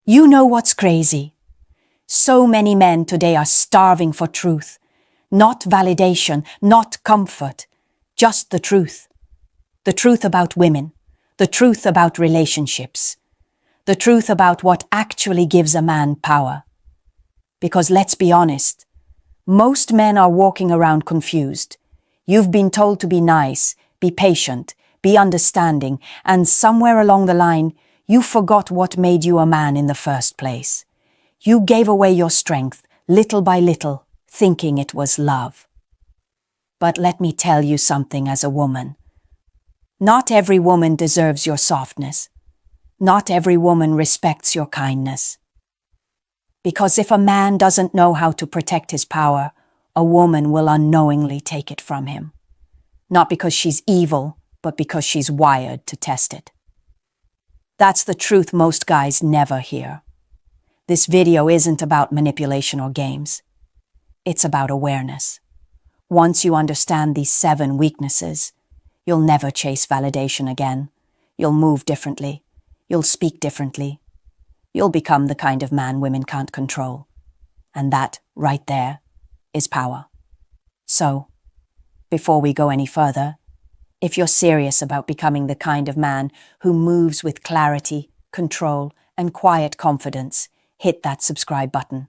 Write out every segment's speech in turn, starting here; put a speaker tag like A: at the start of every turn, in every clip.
A: You know what's crazy? So many men today are starving for truth. Not validation, not comfort, just the truth. The truth about women, the truth about relationships, the truth about what actually gives a man power. Because let's be honest, most men are walking around confused. You've been told to be nice, be patient, be understanding, and somewhere along the line, you forgot what made you a man in the first place. You gave away your strength, little by little, thinking it was love. But let me tell you something as a woman. Not every woman deserves your softness. Not every woman respects your kindness. Because if a man doesn't know how to protect his power, a woman will unknowingly take it from him. Not because she's evil, but because she's wired to test it. That's the truth most guys never hear. This video isn't about manipulation or games. It's about awareness. Once you understand these 7 weaknesses, you'll never chase validation again. You'll move differently. You'll speak differently. You'll become the kind of man women can't control. And that, right there, is power. So, before we go any further, if you're serious about becoming the kind of man who moves with clarity, control, and quiet confidence, hit that subscribe button.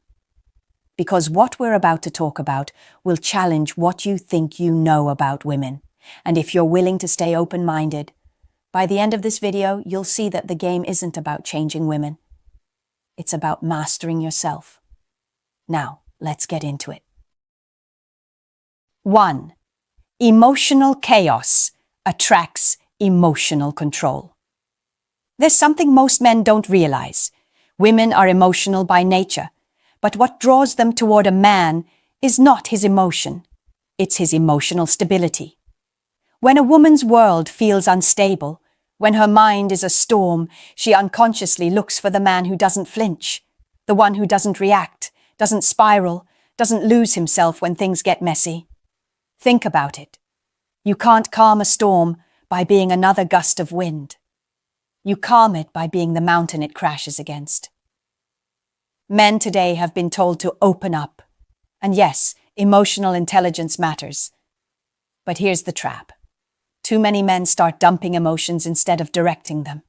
A: Because what we're about to talk about will challenge what you think you know about women. And if you're willing to stay open-minded, by the end of this video, you'll see that the game isn't about changing women. It's about mastering yourself. Now, let's get into it. 1. Emotional chaos attracts emotional control. There's something most men don't realize. Women are emotional by nature, but what draws them toward a man is not his emotion. It's his emotional stability. When a woman's world feels unstable, when her mind is a storm, she unconsciously looks for the man who doesn't flinch, the one who doesn't react, doesn't spiral, doesn't lose himself when things get messy. Think about it. You can't calm a storm by being another gust of wind. You calm it by being the mountain it crashes against. Men today have been told to open up. And yes, emotional intelligence matters. But here's the trap. Too many men start dumping emotions instead of directing them.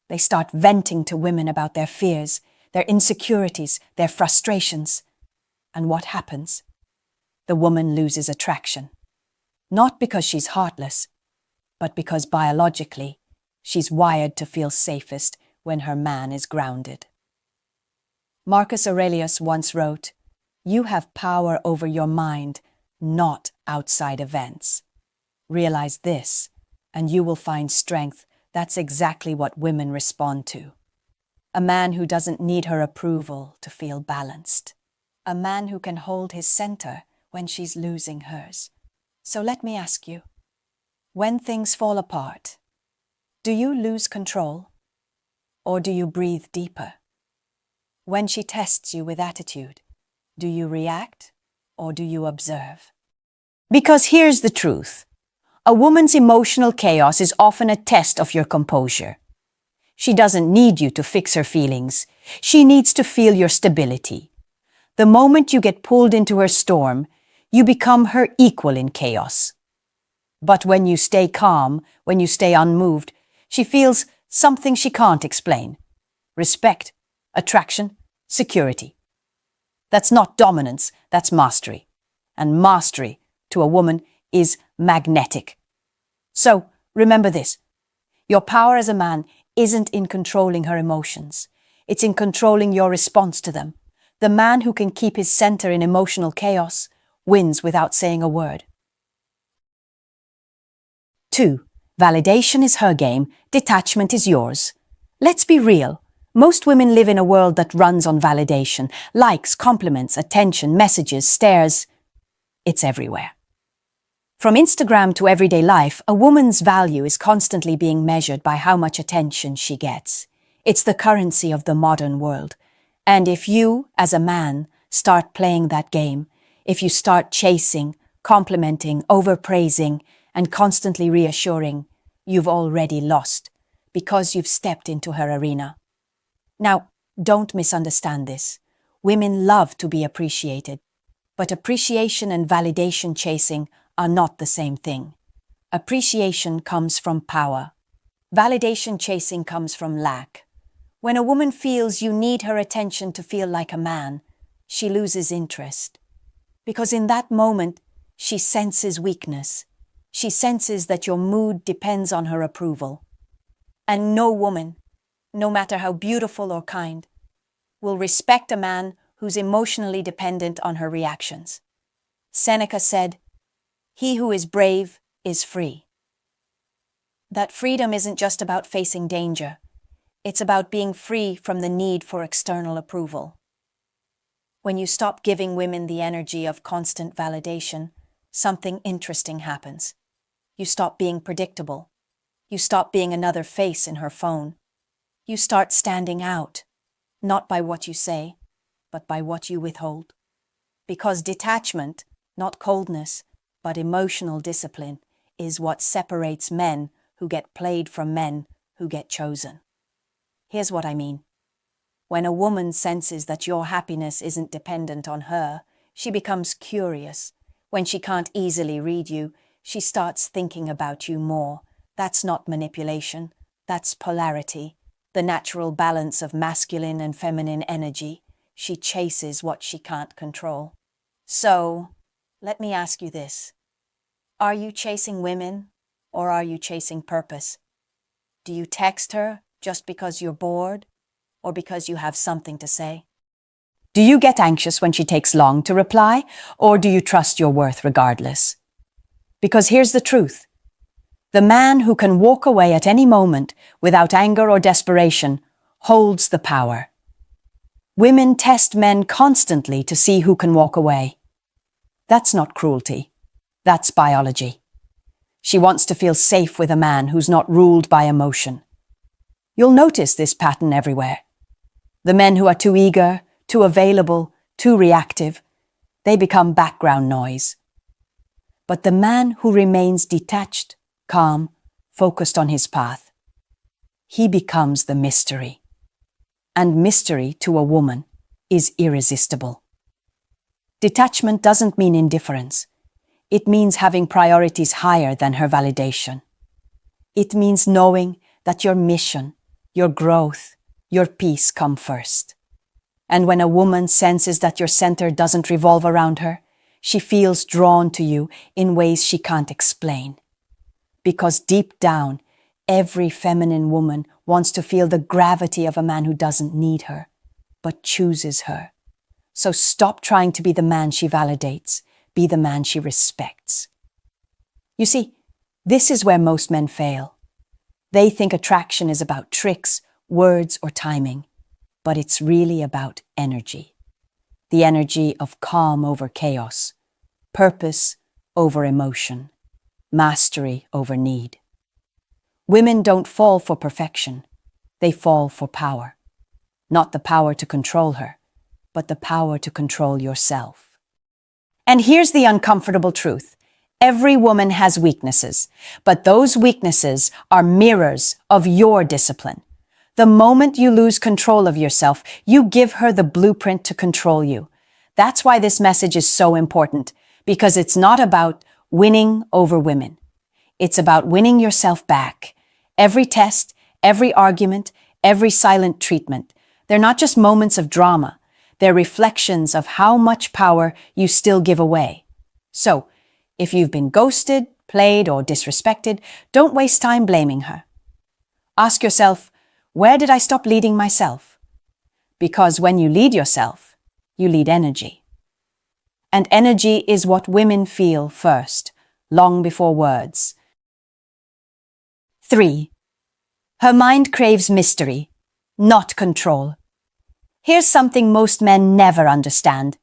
A: They start venting to women about their fears, their insecurities, their frustrations. And what happens? The woman loses attraction. Not because she's heartless, but because biologically, she's wired to feel safest when her man is grounded. Marcus Aurelius once wrote, "You have power over your mind, not outside events. Realize this, and you will find strength. That's exactly what women respond to. A man who doesn't need her approval to feel balanced. A man who can hold his center when she's losing hers. So let me ask you, when things fall apart, do you lose control? Or do you breathe deeper? When she tests you with attitude, do you react or do you observe? Because here's the truth. A woman's emotional chaos is often a test of your composure. She doesn't need you to fix her feelings. She needs to feel your stability. The moment you get pulled into her storm, you become her equal in chaos. But when you stay calm, when you stay unmoved, she feels something she can't explain. Respect, attraction, security. That's not dominance, that's mastery. And mastery, to a woman, is magnetic. So, remember this. Your power as a man isn't in controlling her emotions. It's in controlling your response to them. The man who can keep his center in emotional chaos wins without saying a word. 2. Validation is her game, detachment is yours. Let's be real. Most women live in a world that runs on validation. Likes, compliments, attention, messages, stares. It's everywhere. From Instagram to everyday life, a woman's value is constantly being measured by how much attention she gets. It's the currency of the modern world. And if you, as a man, start playing that game, if you start chasing, complimenting, overpraising, and constantly reassuring, you've already lost because you've stepped into her arena. Now, Don't misunderstand this. Women love to be appreciated, but appreciation and validation chasing are not the same thing. Appreciation comes from power. Validation chasing comes from lack. When a woman feels you need her attention to feel like a man, she loses interest. Because in that moment, she senses weakness. She senses that your mood depends on her approval. And no woman, no matter how beautiful or kind, will respect a man who's emotionally dependent on her reactions. Seneca said, "He who is brave is free." That freedom isn't just about facing danger. It's about being free from the need for external approval. When you stop giving women the energy of constant validation, something interesting happens. You stop being predictable. You stop being another face in her phone. You start standing out, not by what you say, but by what you withhold. Because detachment, not coldness, but emotional discipline, is what separates men who get played from men who get chosen. Here's what I mean. When a woman senses that your happiness isn't dependent on her, she becomes curious. When she can't easily read you, she starts thinking about you more. That's not manipulation. That's polarity, the natural balance of masculine and feminine energy. She chases what she can't control. So, let me ask you this. Are you chasing women, or are you chasing purpose? Do you text her just because you're bored, or because you have something to say? Do you get anxious when she takes long to reply, or do you trust your worth regardless? Because here's the truth. The man who can walk away at any moment without anger or desperation holds the power. Women test men constantly to see who can walk away. That's not cruelty. That's biology. She wants to feel safe with a man who's not ruled by emotion. You'll notice this pattern everywhere. The men who are too eager, too available, too reactive, they become background noise. But the man who remains detached, calm, focused on his path, he becomes the mystery. And mystery to a woman is irresistible. Detachment doesn't mean indifference. It means having priorities higher than her validation. It means knowing that your mission, your growth, your peace come first. And when a woman senses that your center doesn't revolve around her, she feels drawn to you in ways she can't explain. Because deep down, every feminine woman wants to feel the gravity of a man who doesn't need her, but chooses her. So stop trying to be the man she validates. Be the man she respects. You see, this is where most men fail. They think attraction is about tricks, words, or timing, but it's really about energy. The energy of calm over chaos, purpose over emotion, mastery over need. Women don't fall for perfection. They fall for power. Not the power to control her, but the power to control yourself. And here's the uncomfortable truth. Every woman has weaknesses, but those weaknesses are mirrors of your discipline. The moment you lose control of yourself, you give her the blueprint to control you. That's why this message is so important, because it's not about winning over women. It's about winning yourself back. Every test, every argument, every silent treatment, they're not just moments of drama. They're reflections of how much power you still give away. So, if you've been ghosted, played, or disrespected, don't waste time blaming her. Ask yourself, where did I stop leading myself? Because when you lead yourself, you lead energy. And energy is what women feel first, long before words. 3. Her mind craves mystery, not control. Here's something most men never understand.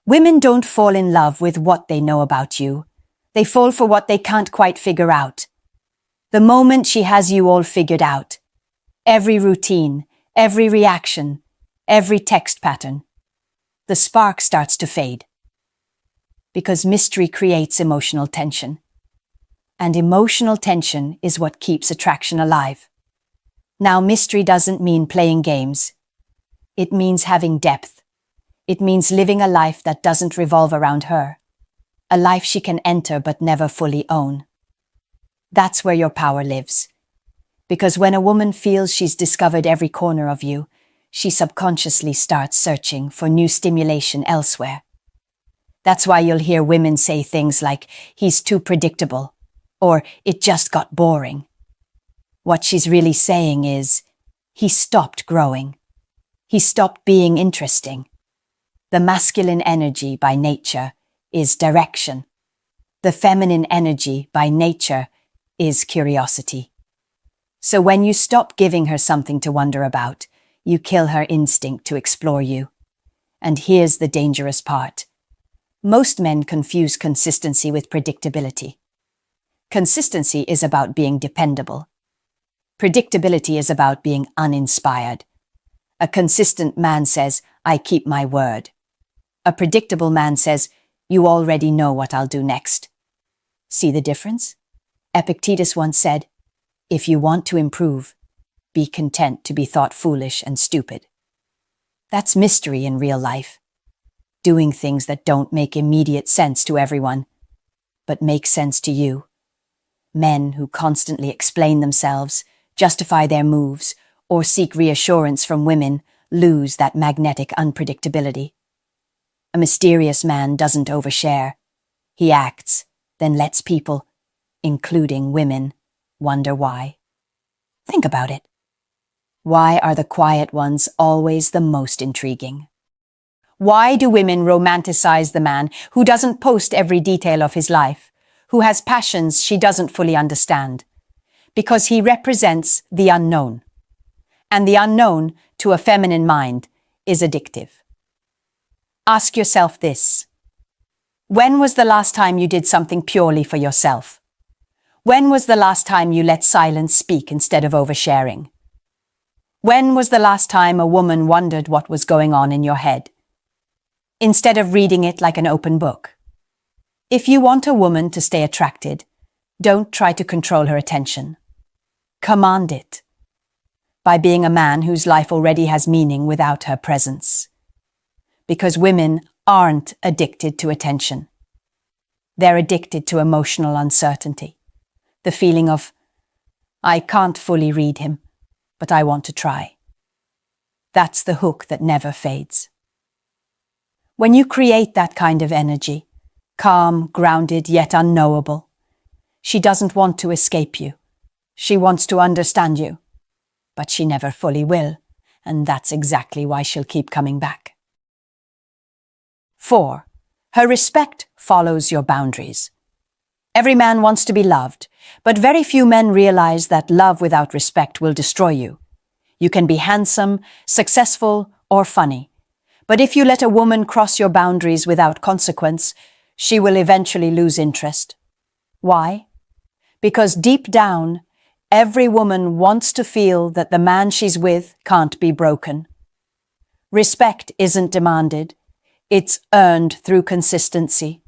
A: Women don't fall in love with what they know about you. They fall for what they can't quite figure out. The moment she has you all figured out, every routine, every reaction, every text pattern, the spark starts to fade. Because mystery creates emotional tension. And emotional tension is what keeps attraction alive. Now, mystery doesn't mean playing games. It means having depth. It means living a life that doesn't revolve around her. A life she can enter but never fully own. That's where your power lives. Because when a woman feels she's discovered every corner of you, she subconsciously starts searching for new stimulation elsewhere. That's why you'll hear women say things like, "He's too predictable," or "It just got boring." What she's really saying is, he stopped growing. He stopped being interesting. The masculine energy by nature is direction. The feminine energy by nature is curiosity. So when you stop giving her something to wonder about, you kill her instinct to explore you. And here's the dangerous part. Most men confuse consistency with predictability. Consistency is about being dependable. Predictability is about being uninspired. A consistent man says, "I keep my word." A predictable man says, "You already know what I'll do next." See the difference? Epictetus once said, "If you want to improve, be content to be thought foolish and stupid." That's mystery in real life. Doing things that don't make immediate sense to everyone, but make sense to you. Men who constantly explain themselves, justify their moves, or seek reassurance from women lose that magnetic unpredictability. A mysterious man doesn't overshare. He acts, then lets people, including women, wonder why. Think about it. Why are the quiet ones always the most intriguing? Why do women romanticize the man who doesn't post every detail of his life, who has passions she doesn't fully understand? Because he represents the unknown. And the unknown, to a feminine mind, is addictive. Ask yourself this. When was the last time you did something purely for yourself? When was the last time you let silence speak instead of oversharing? When was the last time a woman wondered what was going on in your head, instead of reading it like an open book? If you want a woman to stay attracted, don't try to control her attention. Command it. By being a man whose life already has meaning without her presence. Because women aren't addicted to attention. They're addicted to emotional uncertainty. The feeling of, "I can't fully read him, but I want to try." That's the hook that never fades. When you create that kind of energy, calm, grounded, yet unknowable, she doesn't want to escape you. She wants to understand you. But she never fully will, and that's exactly why she'll keep coming back. 4. Her respect follows your boundaries. Every man wants to be loved, but very few men realize that love without respect will destroy you. You can be handsome, successful, or funny, but if you let a woman cross your boundaries without consequence, she will eventually lose interest. Why? Because deep down, every woman wants to feel that the man she's with can't be broken. Respect isn't demanded. It's earned through consistency.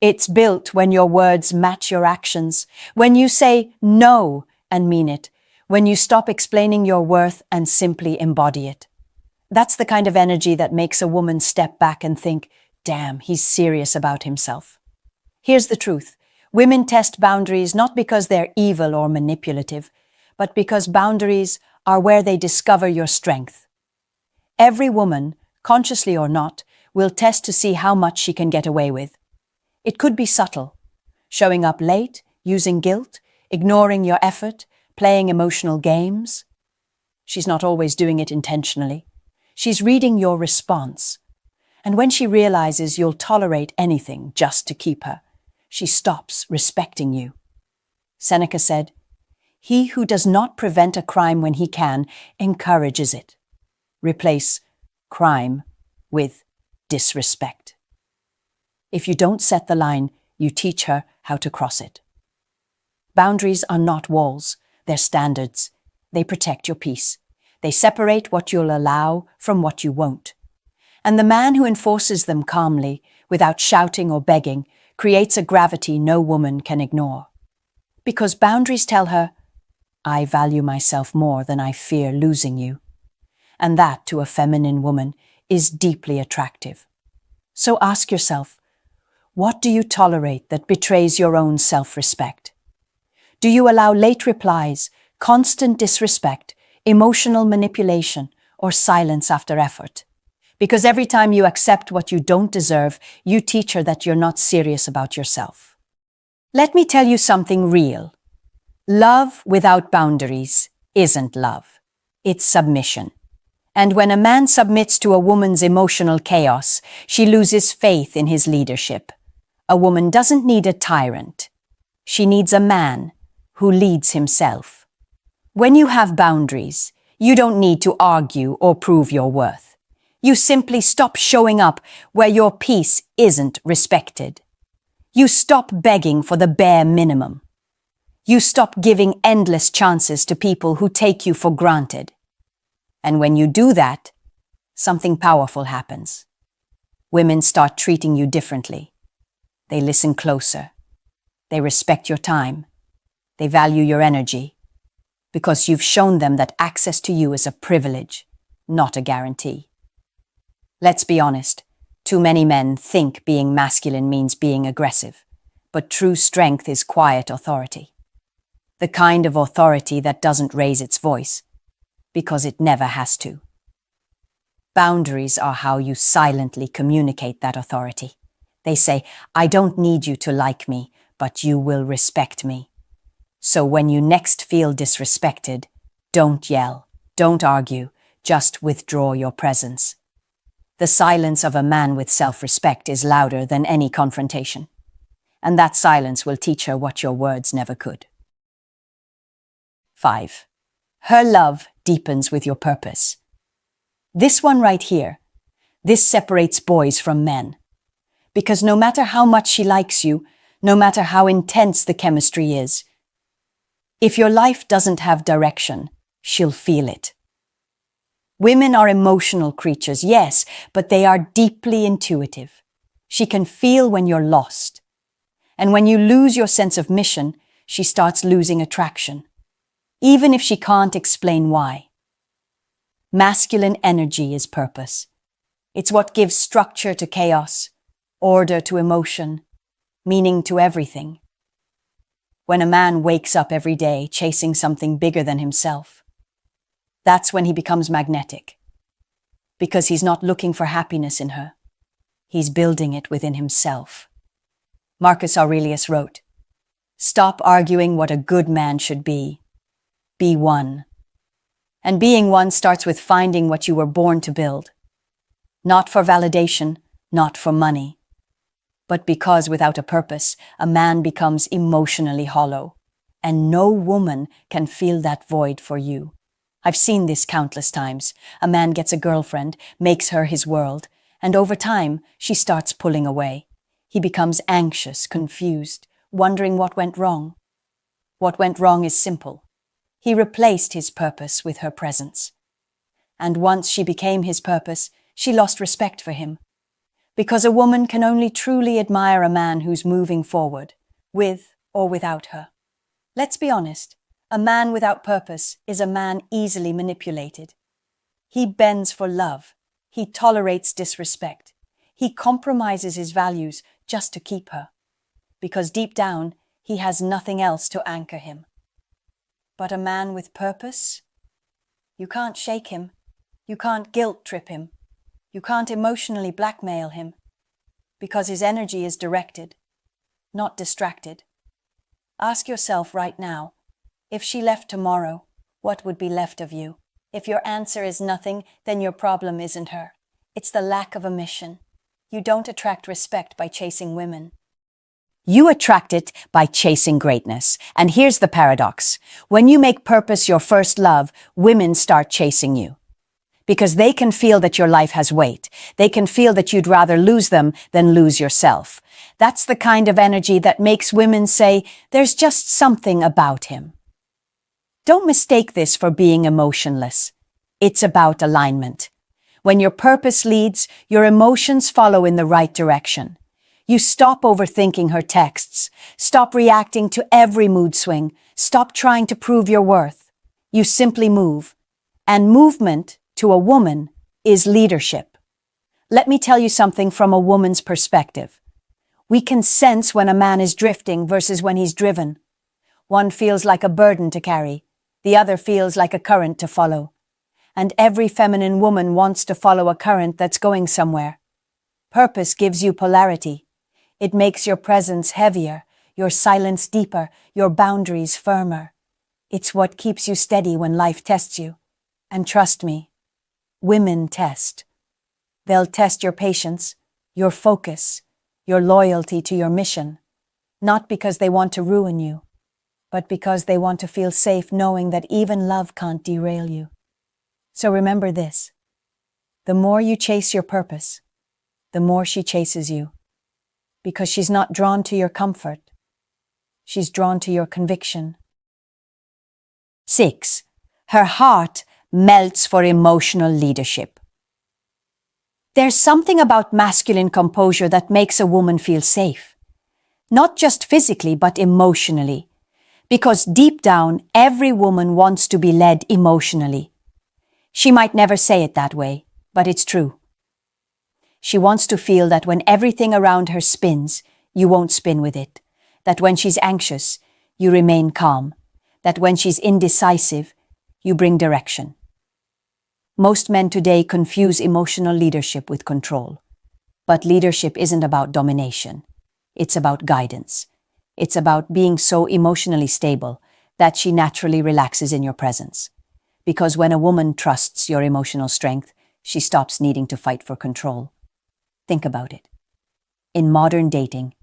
A: It's built when your words match your actions, when you say no and mean it, when you stop explaining your worth and simply embody it. That's the kind of energy that makes a woman step back and think, "Damn, he's serious about himself." Here's the truth. Women test boundaries not because they're evil or manipulative, but because boundaries are where they discover your strength. Every woman, consciously or not, will test to see how much she can get away with. It could be subtle, showing up late, using guilt, ignoring your effort, playing emotional games. She's not always doing it intentionally. She's reading your response. And when she realizes you'll tolerate anything just to keep her, she stops respecting you. Seneca said, "He who does not prevent a crime when he can, encourages it." Replace crime with disrespect. If you don't set the line, you teach her how to cross it. Boundaries are not walls, they're standards. They protect your peace. They separate what you'll allow from what you won't. And the man who enforces them calmly, without shouting or begging, creates a gravity no woman can ignore. Because boundaries tell her, "I value myself more than I fear losing you." and that, to a feminine woman, is deeply attractive. So ask yourself, what do you tolerate that betrays your own self-respect? Do you allow late replies, constant disrespect, emotional manipulation, or silence after effort? Because every time you accept what you don't deserve, you teach her that you're not serious about yourself. Let me tell you something real. Love without boundaries isn't love. It's submission. And when a man submits to a woman's emotional chaos, she loses faith in his leadership. A woman doesn't need a tyrant. She needs a man who leads himself. When you have boundaries, you don't need to argue or prove your worth. You simply stop showing up where your peace isn't respected. You stop begging for the bare minimum. You stop giving endless chances to people who take you for granted. And when you do that, something powerful happens. Women start treating you differently. They listen closer. They respect your time. They value your energy. Because you've shown them that access to you is a privilege, not a guarantee. Let's be honest, too many men think being masculine means being aggressive, but true strength is quiet authority. The kind of authority that doesn't raise its voice, because it never has to. Boundaries are how you silently communicate that authority. They say, I don't need you to like me, but you will respect me. So when you next feel disrespected, don't yell, don't argue, just withdraw your presence. The silence of a man with self-respect is louder than any confrontation. And that silence will teach her what your words never could. 5. Her love deepens with your purpose. This one right here, this separates boys from men. Because no matter how much she likes you, no matter how intense the chemistry is, if your life doesn't have direction, she'll feel it. Women are emotional creatures, yes, but they are deeply intuitive. She can feel when you're lost. And when you lose your sense of mission, she starts losing attraction, even if she can't explain why. Masculine energy is purpose. It's what gives structure to chaos, order to emotion, meaning to everything. When a man wakes up every day chasing something bigger than himself, that's when he becomes magnetic. Because he's not looking for happiness in her. He's building it within himself. Marcus Aurelius wrote, "Stop arguing what a good man should be. Be one." And being one starts with finding what you were born to build. Not for validation, not for money. But because without a purpose, a man becomes emotionally hollow. And no woman can fill that void for you. I've seen this countless times. A man gets a girlfriend, makes her his world, and over time, she starts pulling away. He becomes anxious, confused, wondering what went wrong. What went wrong is simple. He replaced his purpose with her presence. And once she became his purpose, she lost respect for him. Because a woman can only truly admire a man who's moving forward, with or without her. Let's be honest, a man without purpose is a man easily manipulated. He bends for love. He tolerates disrespect. He compromises his values just to keep her. Because deep down, he has nothing else to anchor him. But a man with purpose? You can't shake him. You can't guilt trip him. You can't emotionally blackmail him. Because his energy is directed, not distracted. Ask yourself right now, if she left tomorrow, what would be left of you? If your answer is nothing, then your problem isn't her. It's the lack of a mission. You don't attract respect by chasing women. You attract it by chasing greatness. And here's the paradox. When you make purpose your first love, women start chasing you. Because they can feel that your life has weight. They can feel that you'd rather lose them than lose yourself. That's the kind of energy that makes women say, there's just something about him. Don't mistake this for being emotionless. It's about alignment. When your purpose leads, your emotions follow in the right direction. You stop overthinking her texts. Stop reacting to every mood swing. Stop trying to prove your worth. You simply move. And movement to a woman is leadership. Let me tell you something from a woman's perspective. We can sense when a man is drifting versus when he's driven. One feels like a burden to carry, the other feels like a current to follow. And every feminine woman wants to follow a current that's going somewhere. Purpose gives you polarity. It makes your presence heavier, your silence deeper, your boundaries firmer. It's what keeps you steady when life tests you. And trust me, women test. They'll test your patience, your focus, your loyalty to your mission, not because they want to ruin you, but because they want to feel safe knowing that even love can't derail you. So remember this: the more you chase your purpose, the more she chases you, because she's not drawn to your comfort. She's drawn to your conviction. 6. Her heart melts for emotional leadership. There's something about masculine composure that makes a woman feel safe, not just physically but emotionally, because deep down every woman wants to be led emotionally. She might never say it that way, but it's true. She wants to feel that when everything around her spins, you won't spin with it, that when she's anxious, you remain calm, that when she's indecisive, you bring direction. Most men today confuse emotional leadership with control. But leadership isn't about domination. It's about guidance. It's about being so emotionally stable that she naturally relaxes in your presence. Because when a woman trusts your emotional strength, she stops needing to fight for control. Think about it. In modern dating,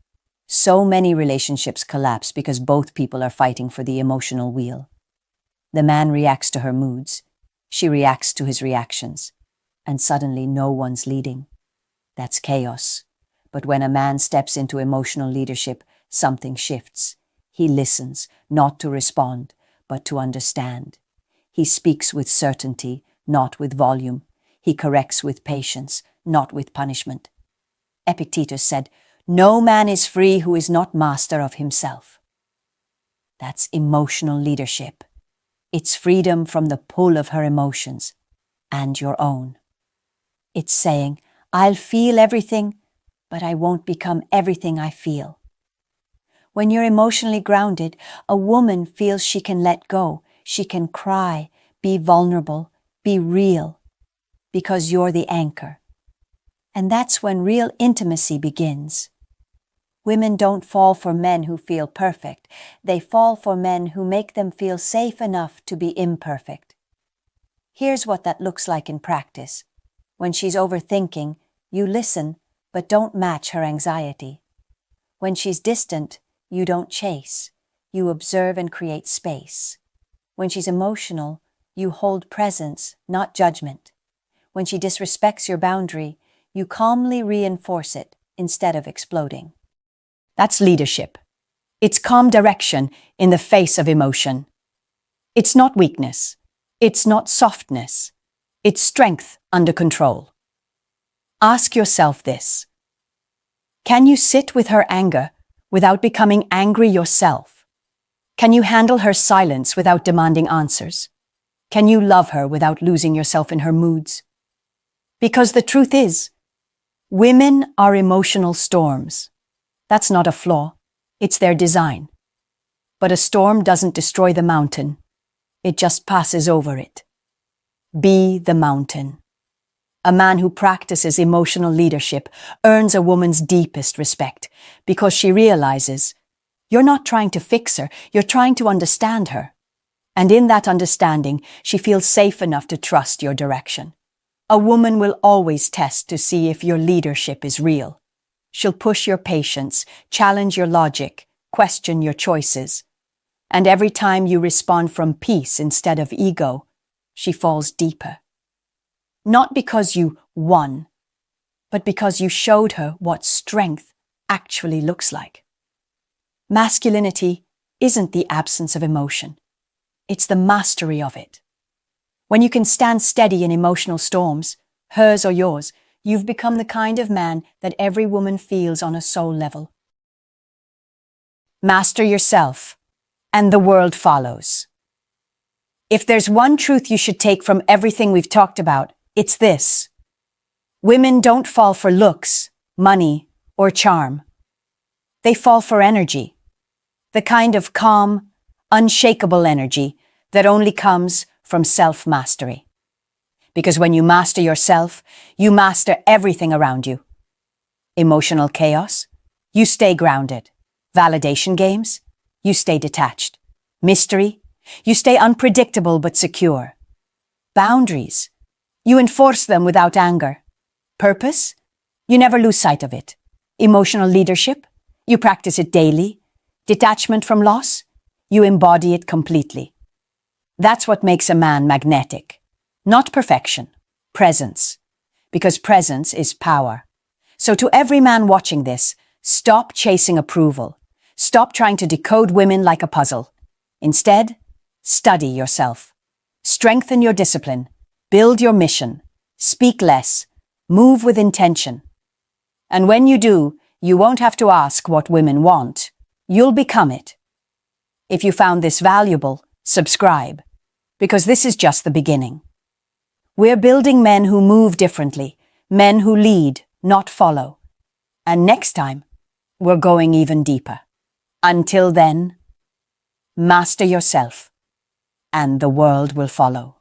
A: so many relationships collapse because both people are fighting for the emotional wheel. The man reacts to her moods, she reacts to his reactions, and suddenly no one's leading. That's chaos. But when a man steps into emotional leadership, something shifts. He listens, not to respond, but to understand. He speaks with certainty, not with volume. He corrects with patience, not with punishment. Epictetus said, "No man is free who is not master of himself." That's emotional leadership. It's freedom from the pull of her emotions and your own. It's saying, I'll feel everything, but I won't become everything I feel. When you're emotionally grounded, a woman feels she can let go, she can cry, be vulnerable, be real, because you're the anchor. And that's when real intimacy begins. Women don't fall for men who feel perfect. They fall for men who make them feel safe enough to be imperfect. Here's what that looks like in practice. When she's overthinking, you listen, but don't match her anxiety. When she's distant, you don't chase. You observe and create space. When she's emotional, you hold presence, not judgment. When she disrespects your boundary, you calmly reinforce it instead of exploding. That's leadership. It's calm direction in the face of emotion. It's not weakness. It's not softness. It's strength under control. Ask yourself this: can you sit with her anger without becoming angry yourself? Can you handle her silence without demanding answers? Can you love her without losing yourself in her moods? Because the truth is, women are emotional storms. That's not a flaw. It's their design. But a storm doesn't destroy the mountain. It just passes over it. Be the mountain. A man who practices emotional leadership earns a woman's deepest respect because she realizes you're not trying to fix her, you're trying to understand her. And in that understanding, she feels safe enough to trust your direction. A woman will always test to see if your leadership is real. She'll push your patience, challenge your logic, question your choices. And every time you respond from peace instead of ego, she falls deeper. Not because you won, but because you showed her what strength actually looks like. Masculinity isn't the absence of emotion. It's the mastery of it. When you can stand steady in emotional storms, hers or yours, you've become the kind of man that every woman feels on a soul level. Master yourself, and the world follows. If there's one truth you should take from everything we've talked about, it's this. Women don't fall for looks, money, or charm. They fall for energy. The kind of calm, unshakable energy that only comes from self-mastery. Because when you master yourself, you master everything around you. Emotional chaos, you stay grounded. Validation games, you stay detached. Mystery, you stay unpredictable but secure. Boundaries, you enforce them without anger. Purpose, you never lose sight of it. Emotional leadership, you practice it daily. Detachment from loss, you embody it completely. That's what makes a man magnetic. Not perfection, presence. Because presence is power. So to every man watching this, stop chasing approval. Stop trying to decode women like a puzzle. Instead, study yourself. Strengthen your discipline. Build your mission. Speak less. Move with intention. And when you do, you won't have to ask what women want. You'll become it. If you found this valuable, subscribe. Because this is just the beginning. We're building men who move differently. Men who lead, not follow. And next time, we're going even deeper. Until then, master yourself, and the world will follow.